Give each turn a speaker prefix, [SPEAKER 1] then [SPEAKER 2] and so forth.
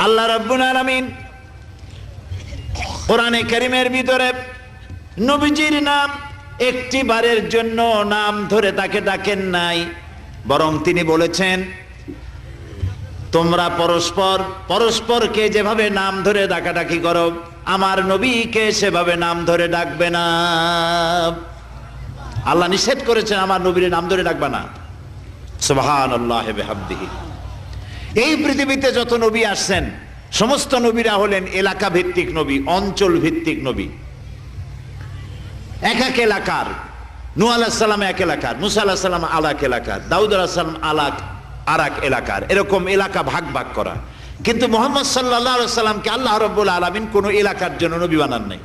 [SPEAKER 1] আল্লাহ রাব্বুল আলামিন কোরআনে কারীমের ভিতরে নবীজির নাম একটি বারের জন্য নাম ধরে তাকে ডাকেন নাই, বরং তিনি বলেছেন তোমরা পরস্পর পরস্পরকে যেভাবে নাম ধরে ডাকাডাকি করো আমার নবীকে সেভাবে নাম ধরে ডাকবে না। আল্লাহ নিষেধ করেছেন আমার নবীর নাম ধরে ডাকবে না। সুবহানাল্লাহি ওয়া বিহামদিহি। এই পৃথিবীতে যত নবী আসছেন সমস্ত নবীরা হলেন এলাকা ভিত্তিক নবী, অঞ্চল ভিত্তিক নবী। এক এক এলাকার, নূহ আলাইহিস সালাম এক এলাকার, মুসা আলাইহিস সালাম আলাক এলাকার, দাউদ আলাইহিস সালাম আরাক এলাকার, এরকম এলাকা ভাগ ভাগ করা। কিন্তু মুহাম্মদ সাল্লাল্লাহু আলাইহি ওয়াসাল্লামকে আল্লাহ রাব্বুল আলামিন কোন এলাকার জন্য নবী বানান নাই।